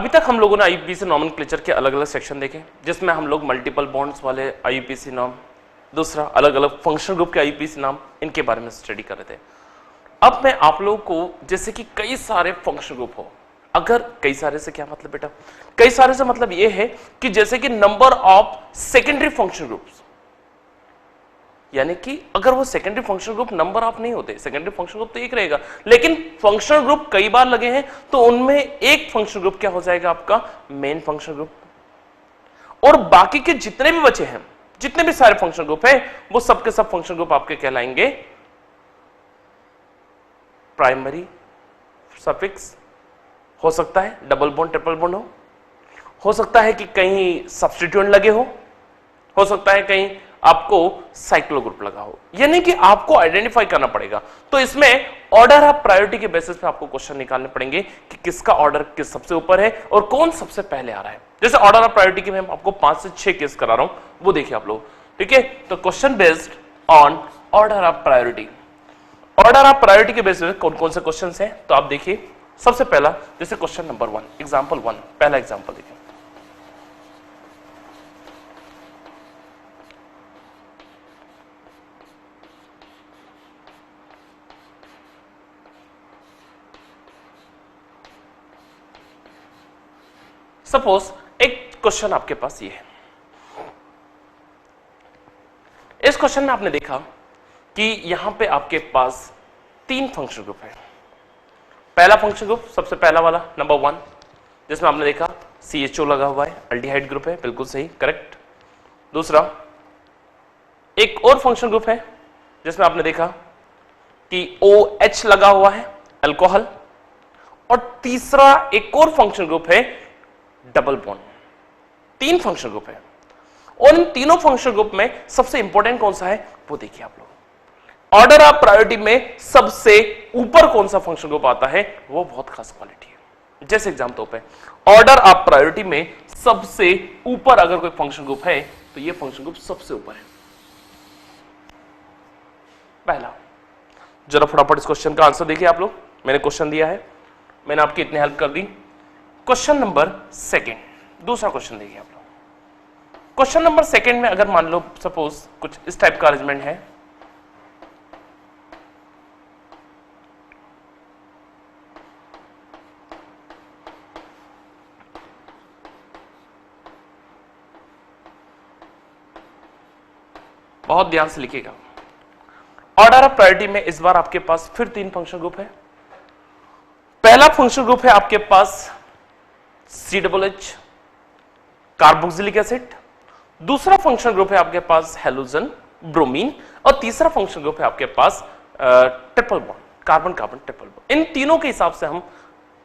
अभी तक हम लोगों ने आईयूपीएसी नॉमेनक्लेचर के अलग अलग सेक्शन देखे, जिसमें हम लोग मल्टीपल बॉन्ड्स वाले आईयूपीएसी नाम, दूसरा अलग अलग फंक्शनल ग्रुप के आईयूपीएसी नाम, इनके बारे में स्टडी कर रहे थे। अब मैं आप लोगों को, जैसे कि कई सारे फंक्शनल ग्रुप हो, अगर कई सारे से क्या मतलब बेटा, कई सारे से मतलब यह है कि जैसे कि number of secondary functional groups, यानी कि अगर वो secondary functional group number of नहीं होते, सेकेंडरी फंक्शनल ग्रुप तो एक रहेगा, लेकिन फंक्शनल ग्रुप कई बार लगे हैं तो उनमें एक फंक्शनल ग्रुप क्या हो जाएगा आपका मेन फंक्शनल ग्रुप, और बाकी के जितने भी बचे हैं, जितने भी सारे फंक्शनल ग्रुप हैं, वो सबके सब फंक्शनल ग्रुप आपके कहलाएंगे प्राइमरी सफिक्स। हो सकता है डबल बॉन्ड ट्रिपल बॉन्ड हो सकता है कि कहीं सब्स्टिट्यूएंट लगे हो सकता है कहीं आपको साइक्लो ग्रुप लगा हो, यानी कि आपको आइडेंटिफाई करना पड़ेगा। तो इसमें ऑर्डर ऑफ प्रायोरिटी के बेसिस पे आपको क्वेश्चन निकालने पड़ेंगे कि किसका ऑर्डर किस सबसे ऊपर है और कौन सबसे पहले आ रहा है। जैसे ऑर्डर ऑफ प्रायोरिटी के मैं आपको 5 से 6 केस करा रहा हूं, वो देखिए आप लोग, ठीक है। तो question based on order of priority, order of priority के बेसिस पे कौन कौन से क्वेश्चन हैं, तो आप देखिए। सबसे पहला जैसे क्वेश्चन नंबर 1, एग्जाम्पल 1, पहला एग्जाम्पल देखिए। सपोज एक क्वेश्चन आपके पास ये है, इस क्वेश्चन में आपने देखा कि यहां पे आपके पास 3 फंक्शन ग्रुप है। पहला फंक्शन ग्रुप सबसे पहला वाला नंबर 1, जिसमें आपने देखा CHO लगा हुआ है, अल्डिहाइड ग्रुप है, बिल्कुल सही, करेक्ट। दूसरा एक और फंक्शन ग्रुप है जिसमें आपने देखा कि OH लगा हुआ है, अल्कोहल। और तीसरा एक और फंक्शन ग्रुप है डबल बॉन्ड। 3 फंक्शन ग्रुप है, और इन तीनों फंक्शन ग्रुप में सबसे इंपॉर्टेंट कौन सा है वो देखिए आप लोग। ऑर्डर ऑफ प्रायोरिटी में सबसे ऊपर कौन सा फंक्शन ग्रुप आता है, वो बहुत खास क्वालिटी है। जैसे एग्जाम्पल पे ऑर्डर ऑफ प्रायोरिटी में सबसे ऊपर अगर कोई फंक्शन ग्रुप है तो ये फंक्शन ग्रुप सबसे ऊपर है, पहला। जरा फटाफट इस क्वेश्चन का आंसर देखिए आप लोग, मैंने क्वेश्चन दिया है, मैंने आपकी इतनी हेल्प कर दी। क्वेश्चन नंबर 2, दूसरा क्वेश्चन देखिए आप लोग। क्वेश्चन नंबर 2 में अगर मान लो सपोज कुछ इस टाइप का अरेंजमेंट है, बहुत ध्यान से लिखिएगा। ऑर्डर ऑफ प्रायोरिटी में इस बार आपके पास फिर 3 फंक्शन ग्रुप है। पहला फंक्शन ग्रुप है आपके पास COOH, कार्बोक्सिलिक एसिड। दूसरा फंक्शन ग्रुप है आपके पास हेलोजन, ब्रोमीन। और तीसरा फंक्शन ग्रुप है आपके पास triple bond, carbon carbon triple bond. इन तीनों के हिसाब से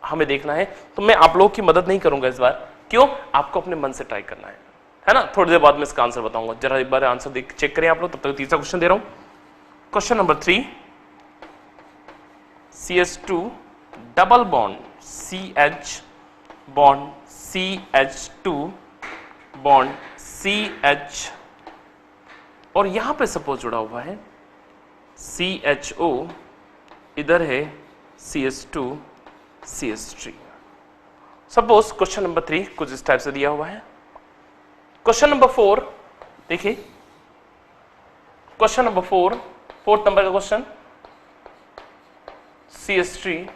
हमें देखना है, तो मैं आप लोगों की मदद नहीं करूंगा इस बार। क्यों? आपको अपने मन से ट्राई करना है ना। थोड़ी देर बाद में इसका आंसर बताऊंगा, जरा एक बार आंसर देख चेक करें आप लोग। तब तक तीसरा क्वेश्चन दे रहा हूं। Question number 3, CH2 double bond CH bond CH2 bond CH, और यहां पे सपोज जुड़ा हुआ है CHO, इधर है CH2 CH3। Suppose question number 3 कुछ इस टाइप से दिया हुआ है। क्वेश्चन नंबर 4 देखिए, क्वेश्चन नंबर 4, 4th नंबर का question, CH3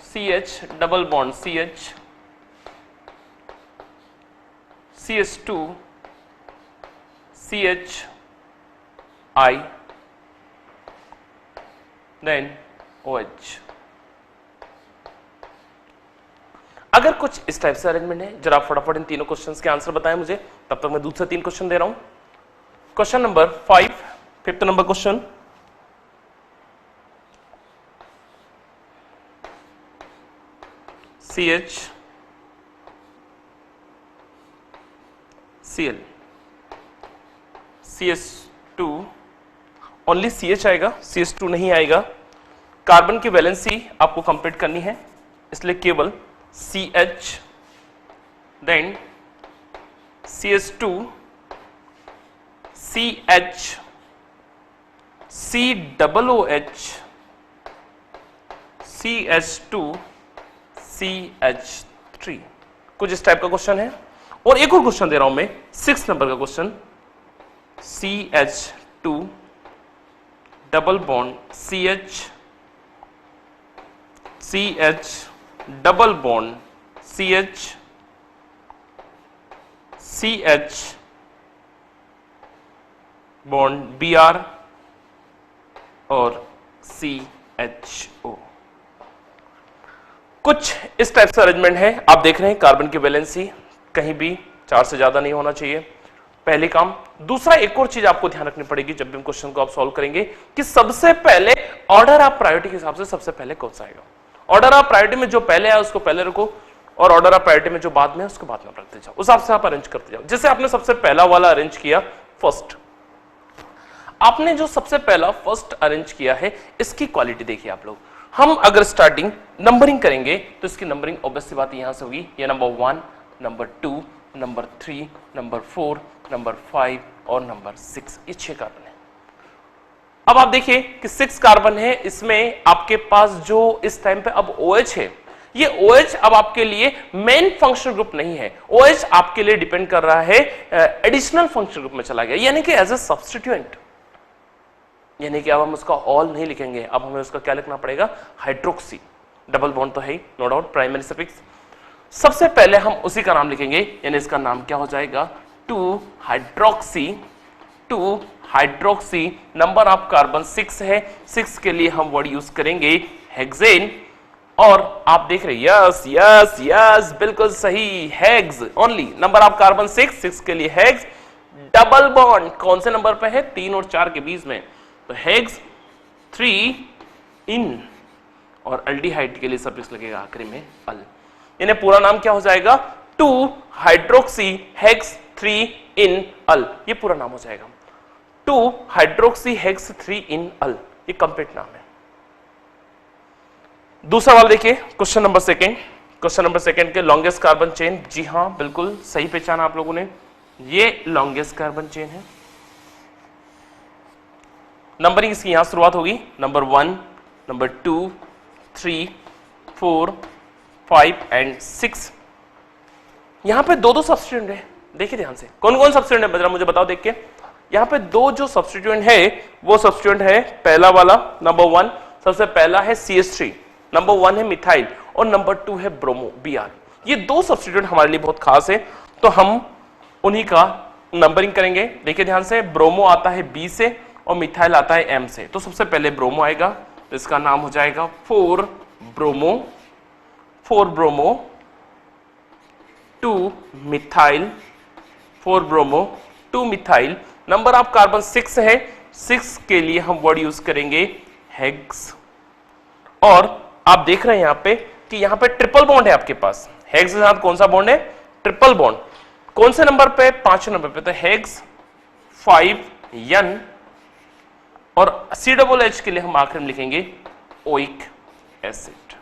CH double bond CH CH2 CHI then OH। अगर कुछ इस टाइप से अरेंजमेंट है, जरा फटाफट इन तीनों क्वेश्चंस के आंसर बताएं मुझे, तब तक मैं दूसरे 3 क्वेश्चन दे रहा हूं। Question number 5, 5th number question, CH Cl CH2, only CH आएगा, CH2 नहीं आएगा। कार्बन की वैलेंसी आपको कंप्लीट करनी है, इसलिए केवल CH then CH2 CH COOH CH2 CH3। CH3। कुछ इस टाइप का क्वेश्चन है। और एक और क्वेश्चन दे रहा हूं मैं 6 नंबर का question, CH2 double bond CH double bond CH bond Br और CHO। कुछ इस टाइप से अरेंजमेंट है। आप देख रहे हैं कार्बन की वैलेंसी कहीं भी 4 से ज्यादा नहीं होना चाहिए, पहले काम। दूसरा, एक और चीज आपको ध्यान रखनी पड़ेगी जब भी हम क्वेश्चन को आप सॉल्व करेंगे कि सबसे पहले ऑर्डर ऑफ प्रायोरिटी के हिसाब से सबसे पहले कौन सा आएगा। ऑर्डर ऑफ प्रायोरिटी में जो पहले आया उसको पहले रखो, और ऑर्डर ऑफ प्रायोरिटी में जो बाद में है उसको बाद में रखते जाओ। उस हिसाब से आप अरेंज करते जाओ। जैसे आपने सबसे पहला वाला अरेंज किया फर्स्ट, आपने जो सबसे पहला फर्स्ट अरेंज किया है, इसकी क्वालिटी देखिए आप लोग। हम अगर स्टार्टिंग नंबरिंग करेंगे तो इसकी नंबरिंग ऑब्वियस सी बात यहां से होगी, ये number 1, number 2, number 3, number 4, number 5 और नंबर 6, ये 6 कार्बन है। अब आप देखिए कि 6 कार्बन है, इसमें आपके पास जो इस टाइम पे अब OH है, ये OH अब आपके लिए मेन फंक्शनल ग्रुप नहीं है। OH आपके लिए डिपेंड कर रहा है एडिशनल फंक्शनल ग्रुप में चला गया, यानी कि एज ए सब्स्टिट्यूएंट। यानी कि अब हम उसका ऑल नहीं लिखेंगे, अब हमें उसका क्या लिखना पड़ेगा, हाइड्रोक्सी। डबल बॉन्ड तो है ही, नो डाउट, प्राइमरी सफिक्स। सबसे पहले हम उसी का नाम लिखेंगे, यानी इसका नाम क्या हो जाएगा, 2 हाइड्रोक्सी। नंबर ऑफ कार्बन 6 है, 6 के लिए हम वर्ड यूज करेंगे हेक्सेन। और आप देख रहे हैं, यस यस यस, बिल्कुल सही, hex only. Number of carbon 6 के लिए हेक्स। डबल बॉन्ड कौन से नंबर पे है, 3 और 4 के बीच में, तो हेक्स 3 इन। और अल्डिहाइड के लिए सफिक्स लगेगा आखिरी में अल, यानी पूरा नाम क्या हो जाएगा, 2 हाइड्रोक्सी हेक्स 3 इन अल, ये पूरा नाम हो जाएगा। 2 हाइड्रोक्सी हेक्स 3 इन अल, ये कंप्लीट नाम है। दूसरा वाला देखिए, question number second. Question number second के लॉन्गेस्ट कार्बन चेन, जी हां बिल्कुल सही पहचाना आप लोगों ने, ये लॉन्गेस्ट कार्बन चेन है। नंबरिंग इसकी यहां शुरुआत होगी, नंबर 1, नंबर 2, 3, 4, 5 एंड 6। यहां पे दो सब्स्टिट्यूएंट है, देखिए ध्यान से, कौन कौन सब्स्टिट्यूएंट है जरा मुझे बताओ देख के। यहां पे दो जो सब्स्टिट्यूएंट है वो सब्स्टिट्यूएंट है, पहला वाला नंबर 1 सबसे पहला है CH3, नंबर 1 है मिथाइल और नंबर 2 है ब्रोमो Br। ये दो सब्स्टिट्यूएंट हमारे लिए बहुत खास है, तो हम उन्हीं का नंबरिंग करेंगे। देखिए ध्यान से, ब्रोमो आता है B से और मिथाइल आता है M से, तो सबसे पहले ब्रोमो आएगा, तो इसका नाम हो जाएगा 4 bromo, 2 methyl, 4 bromo 2 methyl. Number of carbon 6 है, 6 के लिए हम वर्ड यूज करेंगे हेक्स। और आप देख रहे हैं यहां पे कि यहां पे ट्रिपल बॉन्ड है आपके पास, हेक्स के साथ कौन सा बॉन्ड है, ट्रिपल बॉन्ड। कौन से नंबर पे, 5 नंबर पे, तो हेक्स 5 N। और COOH के लिए हम आखिर में लिखेंगे ओइक एसिड,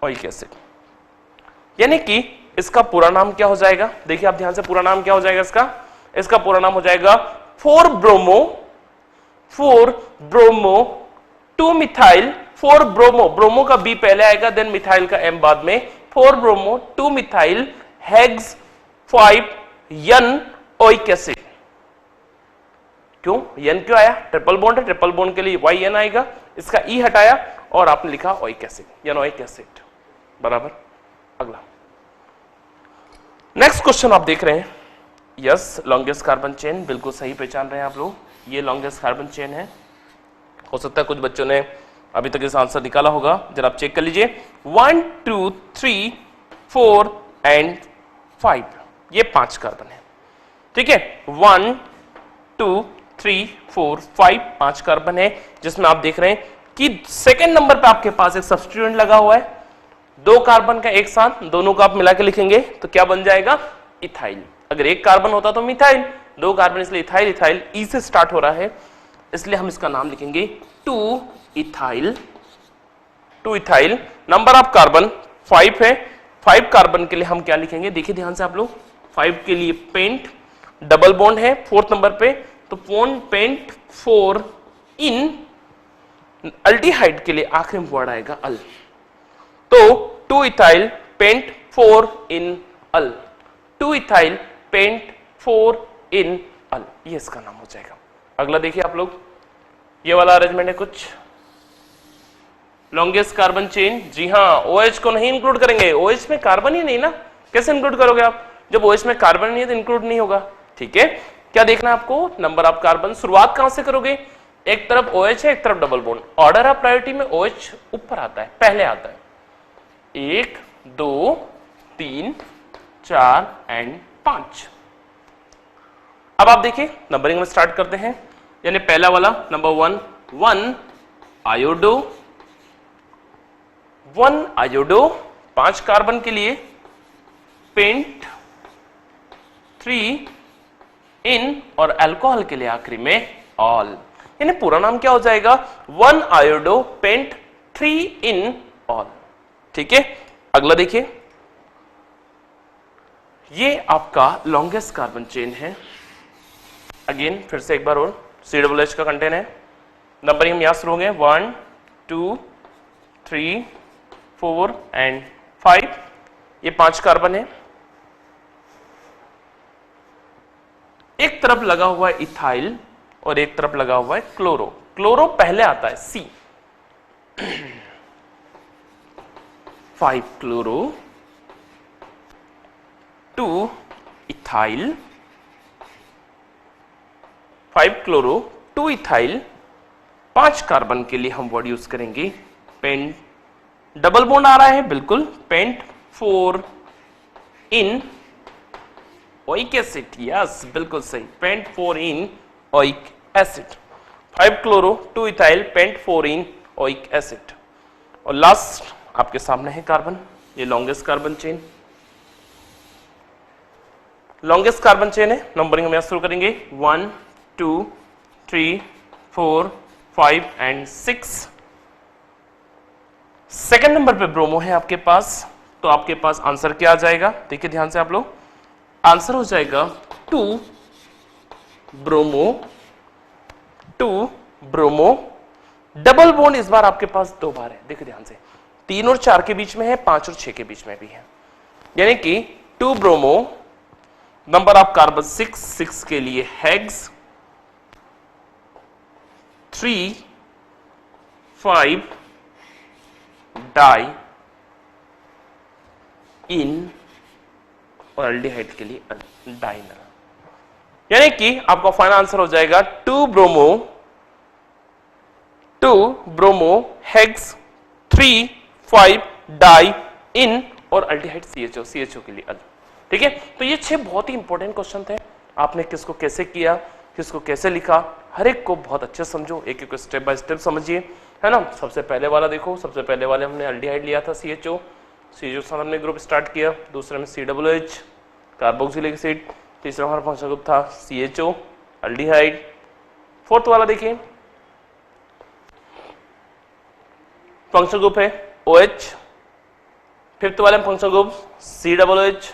ओइक एसिड। यानी कि इसका पूरा नाम क्या हो जाएगा, देखिए आप ध्यान से, पूरा नाम क्या हो जाएगा इसका पूरा नाम हो जाएगा 4 ब्रोमो 2 मिथाइल, 4 ब्रोमो, ब्रोमो का B पहले आएगा, देन मिथाइल का M बाद में, 4 bromo 2 methyl hex 5 N oic acid. क्यों N क्यों आया, ट्रिपल बॉन्ड है, ट्रिपल बॉन्ड के लिए YN आएगा, इसका E हटाया और आपने लिखा ओइक एसिड, यानी एसिड बराबर। अगला नेक्स्ट क्वेश्चन आप देख रहे हैं, यस लॉन्गेस्ट कार्बन चेन, बिल्कुल सही पहचान रहे हैं आप लोग, ये लॉन्गेस्ट कार्बन चेन है। हो सकता है कुछ बच्चों ने अभी तक इस आंसर निकाला होगा, जरा आप चेक कर लीजिए। 1 2 3 4 एंड 5, ये 5 कार्बन है, ठीक है। 1 2 3 4 5 5 कार्बन है, जिसमें आप देख रहे हैं कि सेकंड नंबर पे आपके पास एक सब्स्टिट्यूएंट लगा हुआ है, 2 कार्बन का एक साथ, दोनों को आप मिला के लिखेंगे तो क्या बन जाएगा, इथाइल। अगर एक कार्बन होता तो मिथाइल, 2 कार्बन इसलिए इथाइल, इथाइल ई से स्टार्ट हो रहा है, इसलिए हम इसका नाम लिखेंगे 2 इथाइल। नंबर ऑफ कार्बन 5 है, 5 कार्बन के लिए हम क्या लिखेंगे, देखिए ध्यान से आप लोग, 5 के लिए पेंट, डबल बॉन्ड है 4th नंबर पे, तो पेंट 4 इन। अल्डिहाइड के लिए आखिरी में वर्ड आएगा अल, तो 2 इथाइल पेंट 4 इन अल, 2 इथाइल पेंट 4 इन अल, ये इसका नाम हो जाएगा। अगला देखिए आप लोग, ये वाला अरेंजमेंट है कुछ लॉन्गेस्ट कार्बन चेन। जी हाँ, OH को नहीं इंक्लूड करेंगे, OH में कार्बन ही नहीं ना, कैसे इंक्लूड करोगे आप? जब OH में कार्बन नहीं है तो इंक्लूड नहीं होगा। ठीक है, क्या देखना है आपको? Number of carbon. शुरुआत कहां से करोगे? एक तरफ OH है, एक तरफ double bond. Order of priority में OH ऊपर आता है, पहले आता है। 1 2 3 4 एंड 5। अब आप देखिए नंबरिंग में स्टार्ट करते हैं, यानी पहला वाला नंबर 1 आयोडो, 1 आयोडो 5 कार्बन के लिए, पेंट 3 इन, और अल्कोहल के लिए आखिरी में ऑल, यानी पूरा नाम क्या हो जाएगा? 1 आयोडो पेंट 3 इन ऑल। ठीक है, अगला देखिए, ये आपका लॉन्गेस्ट कार्बन चेन है। अगेन फिर से एक बार और, COOH का कंटेंट है। नंबरिंग हम यहां शुरू होंगे 1 2 3 4 एंड 5। ये 5 कार्बन है। एक तरफ लगा हुआ है इथाइल और एक तरफ लगा हुआ है क्लोरो। क्लोरो पहले आता है, C। 5 chloro, 2 ethyl, 5 chloro 2 ethyl, 5 carbon के लिए हम वर्ड यूज करेंगे पेंट। डबल बॉन्ड आ रहा है, बिल्कुल, pent 4 en oic acid, yes बिल्कुल सही, pent 4 en oic acid. 5 chloro 2 ethyl pent 4 en oic acid. और लास्ट आपके सामने है कार्बन, ये longest carbon chain, longest carbon chain है। नंबरिंग हम यहां शुरू करेंगे 1 2 3 4 5 एंड 6। सेकेंड नंबर पे ब्रोमो है आपके पास, तो आपके पास आंसर क्या आ जाएगा? देखिए ध्यान से आप लोग, आंसर हो जाएगा 2 ब्रोमो, 2 ब्रोमो। डबल बॉन्ड इस बार आपके पास 2 बार है, देखिए ध्यान से, 3 और 4 के बीच में है, 5 और 6 के बीच में भी है, यानी कि 2 ब्रोमो। नंबर ऑफ कार्बन 6 के लिए हेक्स, 3 5 डाई इन, और एल्डिहाइड के लिए डाइनल, यानी कि आपका फाइनल आंसर हो जाएगा 2 ब्रोमो हेक्स 3 5 डाई इन, और एल्डिहाइड CHO के लिए अल। ठीक है, तो ये 6 बहुत ही इंपॉर्टेंट क्वेश्चन थे। आपने किसको कैसे किया, किसको कैसे लिखा, हर एक को बहुत अच्छे समझो, एक एक स्टेप बाय स्टेप समझिए, है ना। सबसे पहले वाला देखो, सबसे पहले वाले हमने एल्डिहाइड लिया था CHO के साथ हमने ग्रुप स्टार्ट किया। दूसरे में COOH कार्बोक्सिलिक एसिड, तीसरा हमारा फंक्शनल ग्रुप था CHO एल्डिहाइड। फोर्थ वाला देखिए फंक्शनल ग्रुप है OH, फिफ्थ वाले में फंक्शनल ग्रुप COOH,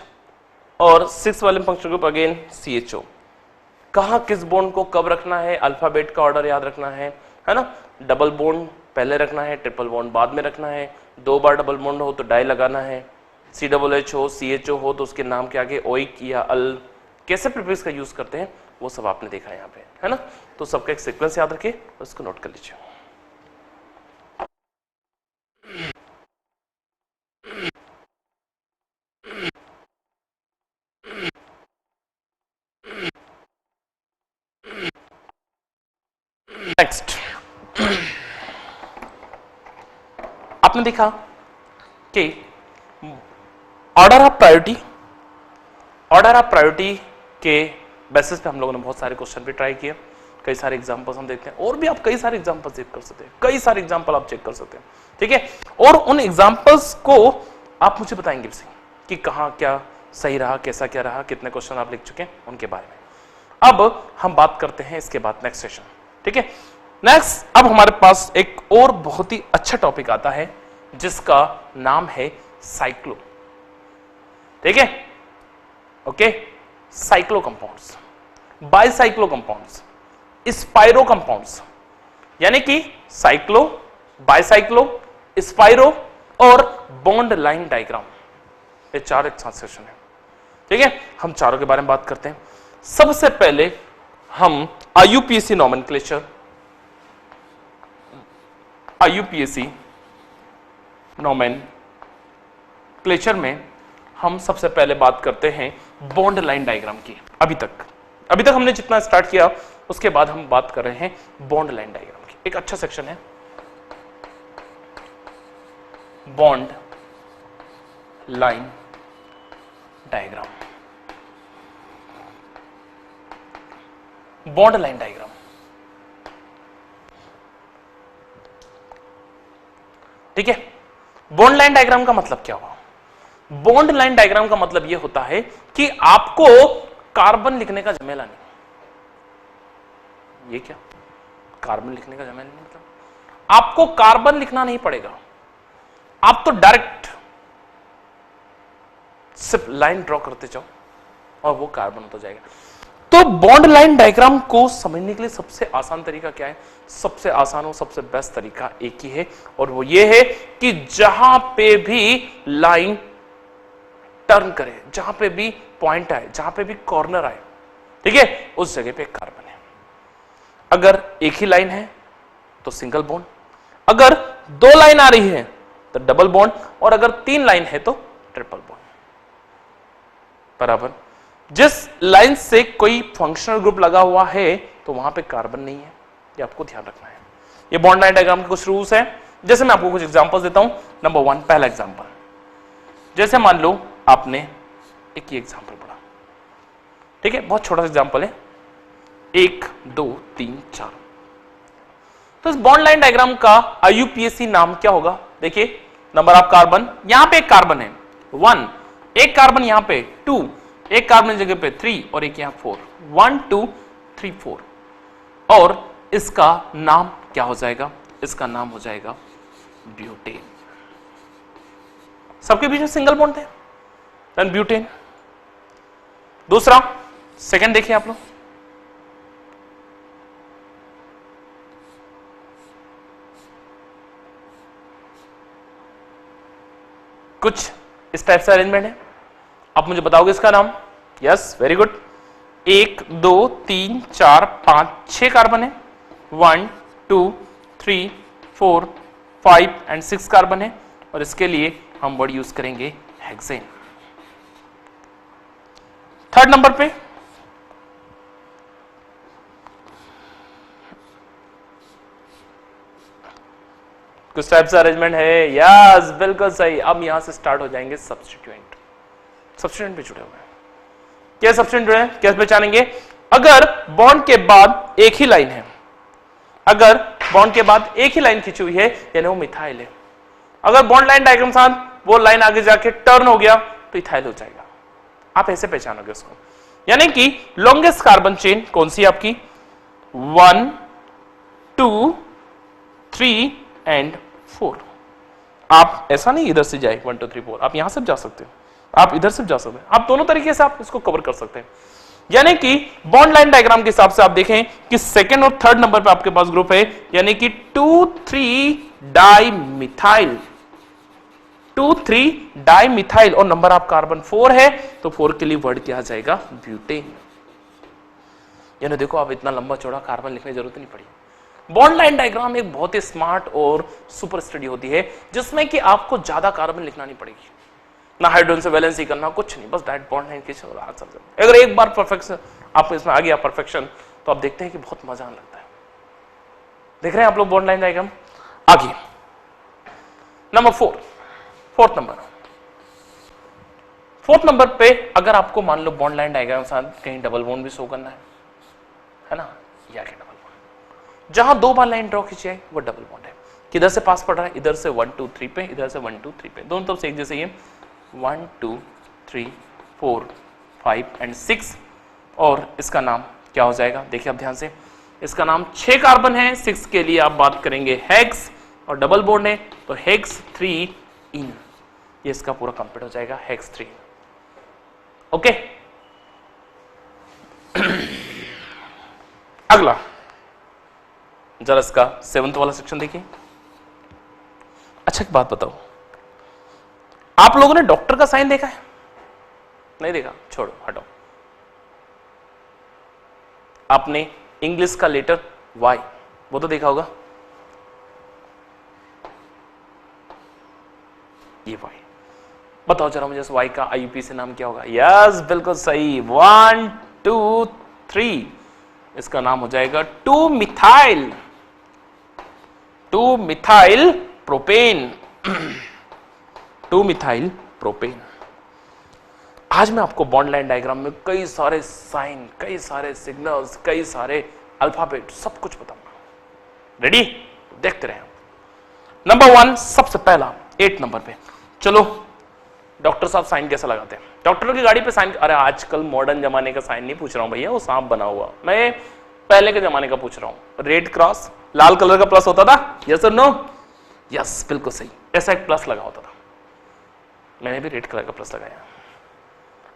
और सिक्स वाले में फंक्शनल ग्रुप अगेन CHO। कहाँ किस बॉन्ड को कब रखना है, अल्फाबेट का ऑर्डर याद रखना है ना। डबल बॉन्ड पहले रखना है, ट्रिपल बॉन्ड बाद में रखना है, 2 बार डबल बॉन्ड हो तो डाई लगाना है, COOH हो CHO हो तो उसके नाम के आगे ओइक या अल, कैसे प्रीफिक्स का यूज करते हैं वो सब आपने देखा यहाँ पे, है ना। तो सबका एक सीक्वेंस याद रखिए, उसको नोट कर लीजिए। नेक्स्ट आपने देखा कि ऑर्डर ऑफ प्रायोरिटी के बेसिस पे हम लोगों ने बहुत सारे क्वेश्चन भी ट्राई किए, कई सारे एग्जांपल्स हम देखते हैं, और भी आप कई सारे एग्जांपल चेक कर सकते हैं, कई सारे एग्जांपल आप चेक कर सकते हैं, ठीक है। और उन एग्जांपल्स को आप मुझे बताएंगे कि कहाँ क्या सही रहा, कैसा क्या रहा, कितने क्वेश्चन आप लिख चुके हैं उनके बारे में। अब हम बात करते हैं इसके बाद नेक्स्ट सेशन, ठीक है। नेक्स्ट अब हमारे पास एक और बहुत ही अच्छा टॉपिक आता है जिसका नाम है साइक्लो, ठीक है, okay. Cyclo compounds, bicyclo compounds, spiro compounds, यानी कि साइक्लो, बाइसाइक्लो, स्पाइरो और बॉन्ड लाइन डायग्राम, ये 4 एक साथ सेक्शन है। ठीक है, हम चारों के बारे में बात करते हैं। सबसे पहले हम आईयूपीएसी नॉमेनक्लेचर, आईयूपीएसी नॉमेनक्लेचर में हम सबसे पहले बात करते हैं बॉन्ड लाइन डायग्राम की। अभी तक हमने जितना स्टार्ट किया उसके बाद हम बात कर रहे हैं बॉन्ड लाइन डायग्राम की। एक अच्छा सेक्शन है bond line diagram. Bond line diagram, ठीक है। बॉन्ड लाइन डायग्राम का मतलब क्या हुआ? बॉन्ड लाइन डायग्राम का मतलब यह होता है कि आपको कार्बन लिखने का झमेला नहीं। ये क्या कार्बन लिखने का झमेला नहीं? मतलब आपको कार्बन लिखना नहीं पड़ेगा, आप तो डायरेक्ट सिर्फ लाइन ड्रॉ करते जाओ और वो कार्बन होता जाएगा। तो बॉन्ड लाइन डायग्राम को समझने के लिए सबसे आसान तरीका क्या है? सबसे आसान और सबसे बेस्ट तरीका एक ही है, और वो ये है कि जहां पे भी लाइन टर्न करे, जहां पे भी पॉइंट आए, जहां पे भी कॉर्नर आए, ठीक है, उस जगह पे कार्बन है। अगर एक ही लाइन है तो सिंगल बॉन्ड, अगर 2 लाइन आ रही है तो डबल बॉन्ड, और अगर 3 लाइन है तो ट्रिपल बॉन्ड। बराबर। जिस लाइन से कोई फंक्शनल ग्रुप लगा हुआ है तो वहां पे कार्बन नहीं है, ये आपको ध्यान रखना है। ये बॉन्ड लाइन डायग्राम के कुछ रूल्स हैं, जैसे मैं आपको कुछ एग्जांपल्स देता हूं। नंबर 1, पहला एग्जांपल, जैसे मान लो आपने एक ही एग्जांपल पढ़ा, ठीक है, बहुत छोटा सा एग्जांपल है, 1 2 3 4। तो इस बॉन्ड लाइन डायग्राम का आईयूपीएसी नाम क्या होगा? देखिए, नंबर ऑफ कार्बन, यहां पे एक कार्बन है 1, एक कार्बन यहां पे 2, एक कार्बन जगह पे 3 और एक यहां 4, 1 2 3 4। और इसका नाम क्या हो जाएगा? इसका नाम हो जाएगा ब्यूटेन। सबके बीच में सिंगल बॉन्ड है, देन ब्यूटेन। दूसरा, सेकंड देखिए आप लोग, कुछ इस टाइप से अरेंजमेंट है, आप मुझे बताओगे इसका नाम? Yes, very good. 1 2 3 4 5 6 कार्बन है, 1 2 3 4 5 एंड 6 कार्बन है, और इसके लिए हम वर्ड यूज करेंगे हेक्सेन। थर्ड नंबर पे कुछ टाइप से अरेंजमेंट है, यस बिल्कुल सही। अब यहां से स्टार्ट हो जाएंगे सब्स्टिट्यूएंट। सब्स्टिट्यूएंट भी जुड़े हुए हैं। क्या सब्स्टिट्यूएंट जुड़े हैं? कैसे पहचानेंगे? अगर बॉन्ड के बाद एक ही लाइन है, अगर बॉन्ड के बाद एक ही लाइन खींची हुई है यानी वो मिथाइल है। अगर बॉन्ड लाइन डायग्राम साथ वो लाइन आगे जाके टर्न हो गया तो इथाइल हो जाएगा। आप ऐसे पहचानोगे उसको, यानी कि लॉन्गेस्ट कार्बन चेन कौन सी है आपकी? 1 2 3 एंड 4। आप ऐसा नहीं इधर से जाए 1 2 3 4, आप यहां से जा सकते हो, आप इधर से जा सकते हैं, आप दोनों तरीके से आप इसको कवर कर सकते हैं। यानी कि बॉन्ड लाइन डायग्राम के हिसाब से आप देखें कि सेकंड और थर्ड नंबर पे आपके पास ग्रुप है, यानी कि 2 3 डाइमिथाइल, 2 3 डाइमिथाइल, और नंबर ऑफ कार्बन 4 है तो 4 के लिए वर्ड क्या आ जाएगा? ब्यूटेन। यानी देखो, आप इतना लंबा चौड़ा कार्बन लिखने की जरूरत नहीं पड़ी। बॉन्ड लाइन डायग्राम एक बहुत ही स्मार्ट और सुपर स्टडी होती है जिसमें कि आपको ज्यादा कार्बन लिखना नहीं पड़ेगी, ना हाइड्रोजन से वैलेंसी करना, कुछ नहीं, बस डायरेक्ट बॉन्ड लाइन खींचो और आंसर दो। अगर एक बार परफेक्शन आप इसमें आ गया परफेक्शन, तो आप देखते हैं कि बहुत मजा आने लगता है। देख रहे हैं आप लोग बॉन्ड लाइन डायग्राम? आगे नंबर 4, फोर्थ नंबर पे अगर आपको मान लो बॉन्ड लाइन डायग्राम के साथ कहीं डबल बॉन्ड भी शो करना है ना, या क्या डबल बॉन्ड, जहां 2 बार लाइन ड्रॉ खींची है वो डबल बॉन्ड है। किधर से पास पड़ रहा है? इधर से 1 2 3 पे, इधर से 1 2 3 पे, दोनों तरफ से एक जैसे ही है। 1 2 3 4 5 एंड 6, और इसका नाम क्या हो जाएगा? देखिए आप ध्यान से, इसका नाम 6 कार्बन है, 6 के लिए आप बात करेंगे हेक्स, और डबल बॉन्ड है तो हेक्स 3 इन, ये इसका पूरा कंप्लीट हो जाएगा, हेक्स 3। ओके, अगला जरा इसका 7th वाला सेक्शन देखिए। अच्छा एक बात बताओ, आप लोगों ने डॉक्टर का साइन देखा है? नहीं देखा, छोड़ो हटो। आपने इंग्लिश का लेटर वाई वो तो देखा होगा, ये वाई। बताओ जरा मुझे, वाई का आईयूपीएसी नाम क्या होगा? यस बिल्कुल सही, 1 2 3, इसका नाम हो जाएगा 2 मिथाइल प्रोपेन। 2 methyl propane. आज मैं आपको बॉन्ड लाइन डायग्राम में कई सारे साइन, कई सारे सिग्नल्स, कई सारे अल्फाबेट, सब कुछ बताऊंगा। रेडी? देखते रहे। नंबर 1 सबसे पहला 8 नंबर पे, चलो डॉक्टर साहब साइन कैसा लगाते हैं? डॉक्टरों की गाड़ी पे साइन, अरे आजकल मॉडर्न जमाने का साइन नहीं पूछ रहा हूं भैया, वो सांप बना हुआ, मैं पहले के जमाने का पूछ रहा हूं। रेड क्रॉस, लाल कलर का प्लस होता था, यस और नो? यस बिल्कुल सही, ऐसा एक प्लस लगा होता था, मैंने भी रेड कलर का प्लस लगाया।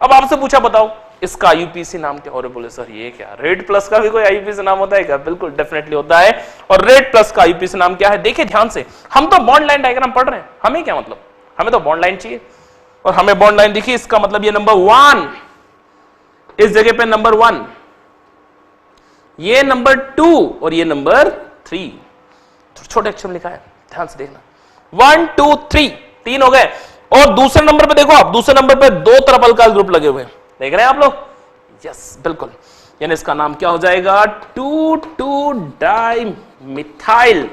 अब आपसे पूछा बताओ इसका आईयूपीएसी नाम क्या? और बोले सर ये क्या, रेड प्लस का भी कोई आईयूपीएसी नाम होता है क्या? बिल्कुल डेफिनेटली होता है। और रेड प्लस का आईयूपीएसी नाम क्या है? देखिए ध्यान से, हम तो बॉन्ड लाइन डायग्राम पढ़ रहे हैं, हमें क्या मतलब, हमें तो बॉन्ड लाइन चाहिए, और हमें बॉन्ड लाइन दिखी, इसका मतलब ये नंबर 1 इस जगह पे नंबर 1, ये नंबर 2 और ये नंबर 3, छोटे अक्षर में लिखा है, ध्यान से देखना। 1 2 3, 3 हो गए। और दूसरे नंबर पे देखो आप, दूसरे नंबर पे 2 तरफ अल्काइल ग्रुप लगे हुए हैं, देख रहे हैं आप लोग? यस बिल्कुल, यानी इसका नाम क्या हो जाएगा? 2 dimethyl,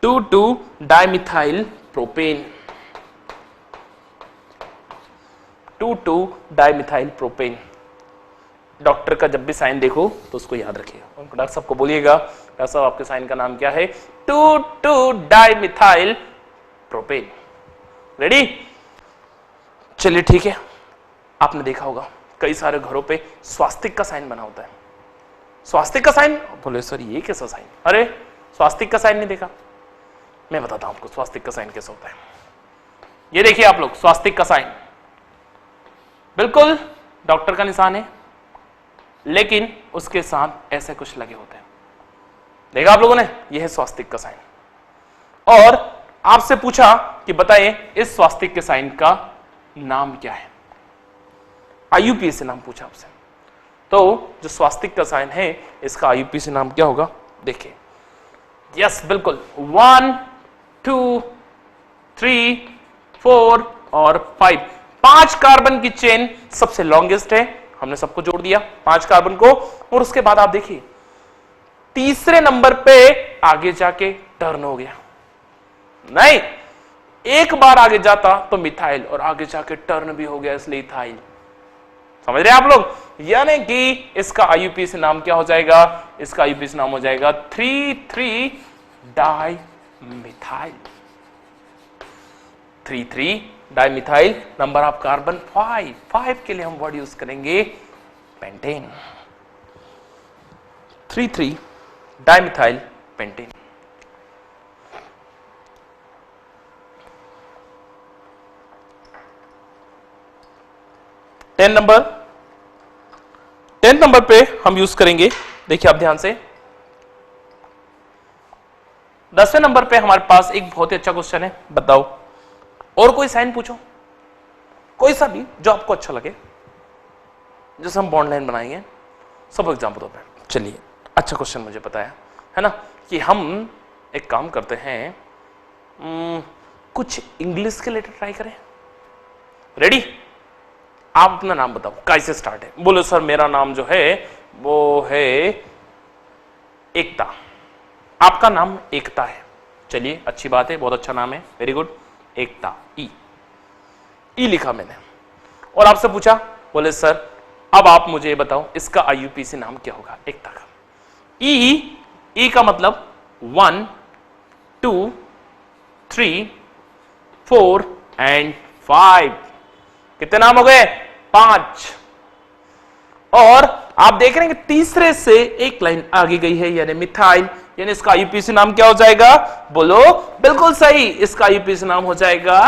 2 dimethyl propane, 2 dimethyl propane. Doctor का जब भी साइन देखो तो उसको याद रखिएगा, डॉक्टर साहब को बोलिएगा डॉक्टर साहब आपके साइन का नाम क्या है? 2 डाइमिथाइल प्रोपेन। रेडी? चलिए ठीक है, आपने देखा होगा कई सारे घरों पे स्वास्तिक का साइन बना होता है। स्वास्तिक का साइन, बोले सर ये कैसा साइन? अरे स्वास्तिक का साइन नहीं देखा? मैं बताता हूं आपको स्वास्तिक का साइन कैसा होता है। ये देखिए आप लोग, स्वास्तिक का साइन बिल्कुल डॉक्टर का निशान है, लेकिन उसके साथ ऐसे कुछ लगे होते हैं, देखा आप लोगों ने? यह है स्वास्तिक का साइन। और आपसे पूछा कि बताइए इस स्वास्तिक के साइन का नाम क्या है? आईयूपीएसी नाम पूछा आपसे, तो जो स्वास्तिक का साइन है इसका आईयूपीएसी नाम क्या होगा? देखिए, यस बिल्कुल, 1 2 3 4 और 5, 5 कार्बन की चेन सबसे लॉन्गेस्ट है, हमने सबको जोड़ दिया 5 कार्बन को। और उसके बाद आप देखिए तीसरे नंबर पे आगे जाके टर्न हो गया, नहीं एक बार आगे जाता तो मिथाइल और आगे जाके टर्न भी हो गया, इसलिए इथाइल। समझ रहे हैं आप लोग? यानी कि इसका आईयूपीएसी नाम क्या हो जाएगा? इसका आईयूपीएसी नाम हो जाएगा 3 dimethyl, 3 dimethyl. Number of carbon 5 के लिए हम वर्ड यूज करेंगे pentane, 3 dimethyl pentane. Ten number पे हम यूज करेंगे, देखिए आप ध्यान से, 10वें नंबर पे हमारे पास एक बहुत ही अच्छा क्वेश्चन है। बताओ और कोई साइन पूछो, कोई सा भी जो आपको अच्छा लगे, जैसे हम बॉन्ड लाइन बनाएंगे, सब एग्जाम्पल पे। चलिए अच्छा क्वेश्चन मुझे पता है ना, कि हम एक काम करते हैं, कुछ इंग्लिश के लेटर ट्राई करें। रेडी? आप अपना नाम बताओ, कैसे स्टार्ट है? बोलो सर मेरा नाम जो है वो है एकता, आपका नाम एकता है, चलिए अच्छी बात है, बहुत अच्छा नाम है, वेरी गुड, एकता। ई लिखा मैंने, और आपसे पूछा, बोले सर अब आप मुझे बताओ इसका आईयूपीएसी नाम क्या होगा? एकता का। ई का मतलब 1 2 3 4 एंड 5, कितने नाम हो गए? 5। और आप देख रहे हैं कि तीसरे से एक लाइन आगे गई है, यानी मिथाइल, यानी इसका आईयूपीएसी नाम क्या हो जाएगा? बोलो बिल्कुल सही, इसका आईयूपीएसी नाम हो जाएगा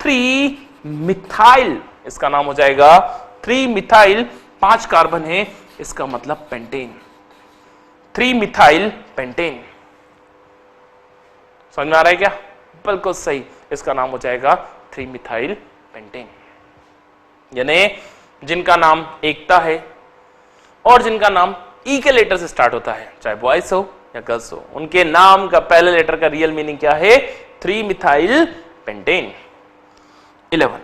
3 मिथाइल, इसका नाम हो जाएगा 3 मिथाइल। 5 कार्बन है, इसका मतलब पेंटेन, 3 मिथाइल पेंटेन। समझ में आ रहा है क्या? बिल्कुल सही, इसका नाम हो जाएगा 3 मिथाइल पेंटेन। यानी जिनका नाम एकता है और जिनका नाम ई के लेटर से स्टार्ट होता है, चाहे बॉयज हो या गर्ल्स हो, उनके नाम का पहले लेटर का रियल मीनिंग क्या है? 3 मिथाइल पेंटेन। 11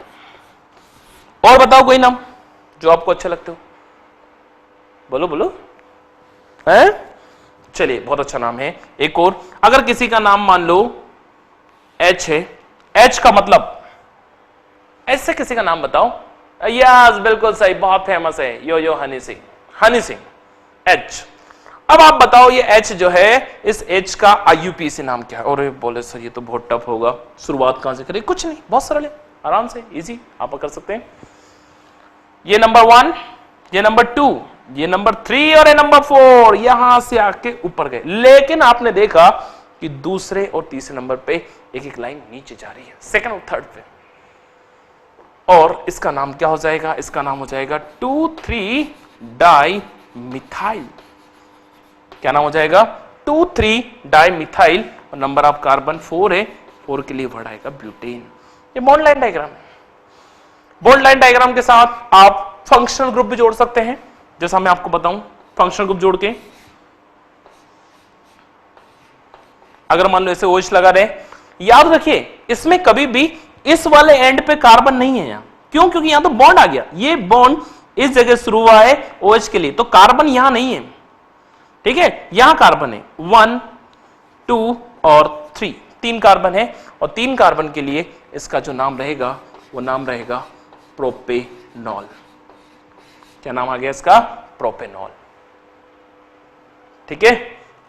और बताओ कोई नाम जो आपको अच्छा लगता हो, बोलो बोलो। है? चलिए, बहुत अच्छा नाम है। एक और, अगर किसी का नाम मान लो एच है, एच का मतलब, ऐसे किसी का नाम बताओ। यस, बिल्कुल सही, बहुत फेमस है, यो यो हनी सिंह, हनी सिंह, एच। अब आप बताओ ये एच जो है, इस एच का आईयूपीएसी नाम क्या है? और बोले सर ये तो बहुत टफ होगा, शुरुआत कहां से करें? कुछ नहीं, बहुत सरल है, आराम से इजी आप कर सकते हैं। ये नंबर 1, ये नंबर 2, ये नंबर 3 और ये नंबर 4 यहां से आके ऊपर गए, लेकिन आपने देखा कि दूसरे और तीसरे नंबर पे एक एक लाइन नीचे जा रही है, सेकंड और थर्ड पे। और इसका नाम क्या हो जाएगा? इसका नाम हो जाएगा 2,3 डाई मिथाइल। क्या नाम हो जाएगा? 2,3 डाई मिथाइल, और नंबर ऑफ कार्बन 4 है, 4 के लिए वर्ड आएगा ब्यूटेन। ये बॉन्ड लाइन डायग्राम है। बॉन्ड लाइन डायग्राम के साथ आप फंक्शनल ग्रुप भी जोड़ सकते हैं, जैसा मैं आपको बताऊं। फंक्शनल ग्रुप जोड़ के अगर मान लो ऐसे OH लगा रहे, याद रखिए इसमें कभी भी इस वाले एंड पे कार्बन नहीं है यहां। क्यों? क्योंकि यहां तो बॉन्ड आ गया, ये बॉन्ड इस जगह शुरू हुआ है OH के लिए, तो कार्बन यहां नहीं है, ठीक है? यहां कार्बन है 1, 2 और 3, 3 कार्बन है, और 3 कार्बन के लिए इसका जो नाम रहेगा वो नाम रहेगा प्रोपेनॉल। क्या नाम आ गया इसका? प्रोपेनॉल, ठीक है?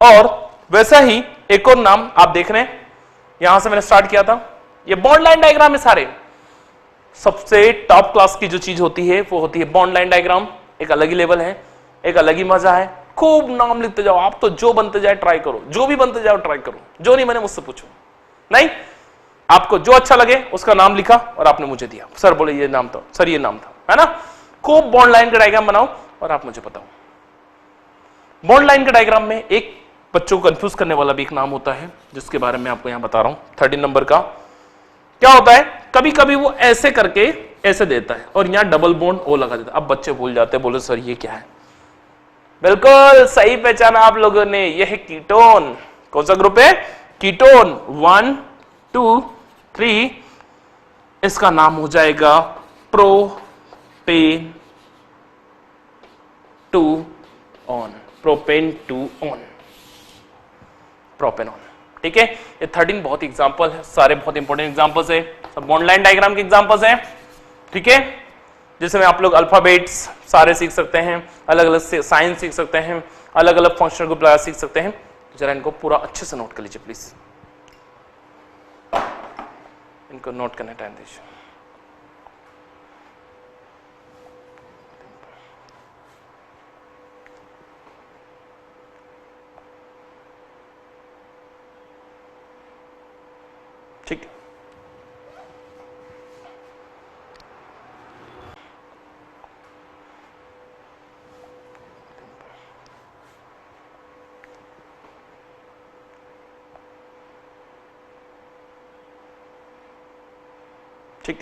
और वैसा ही एक और नाम आप देख रहे हैं, यहां से मैंने स्टार्ट किया था, ये बॉन्ड लाइन डायग्राम है सारे। सबसे टॉप क्लास की जो चीज होती है वो होती है बॉन्ड लाइन डायग्राम, एक अलग ही लेवल है, एक अलग ही मजा है। खूब नाम लिखते जाओ, आप तो जो बनते जाए ट्राई करो, जो भी बनते जाओ ट्राई करो, जो नहीं बने मुझसे पूछो। नहीं, आपको जो अच्छा लगे उसका नाम लिखा और आपने मुझे दिया, सर बोले ये नाम था, सर ये नाम था, है ना? खूब बॉन्ड लाइन का डायग्राम बनाओ और आप मुझे बताओ। बॉन्ड लाइन के डायग्राम में एक बच्चों को कंफ्यूज करने वाला भी एक नाम होता है, जिसके बारे में आपको यहां बता रहा हूं। 13 नंबर का क्या होता है? कभी कभी वो ऐसे करके ऐसे देता है और यहां डबल बॉन्ड ओ लगा देता है। अब बच्चे भूल जाते हैं, बोले सर ये क्या है? बिल्कुल सही पहचाना आप लोगों ने, यह है कीटोन। कौन सा ग्रुप है? कीटोन। 1, 2, 3, इसका नाम हो जाएगा propane 2 on, propane 2 on, propanone, ठीक है? ये 13 बहुत एग्जांपल है, सारे बहुत इंपॉर्टेंट एग्जांपल्स है, सब बॉन्ड लाइन डायग्राम के एग्जांपल्स हैं, ठीक है? जिसमें आप लोग अल्फाबेट्स सारे सीख सकते हैं, अलग अलग से साइंस सीख सकते हैं, अलग अलग फंक्शनल ग्रुप सीख सकते हैं। जरा इनको पूरा अच्छे से नोट कर लीजिए प्लीज, इनको नोट करने टाइम दीजिए। ठीक, ठीक,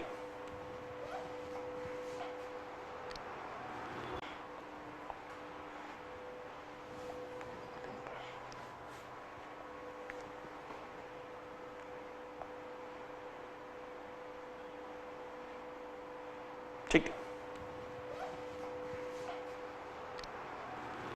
ठीक।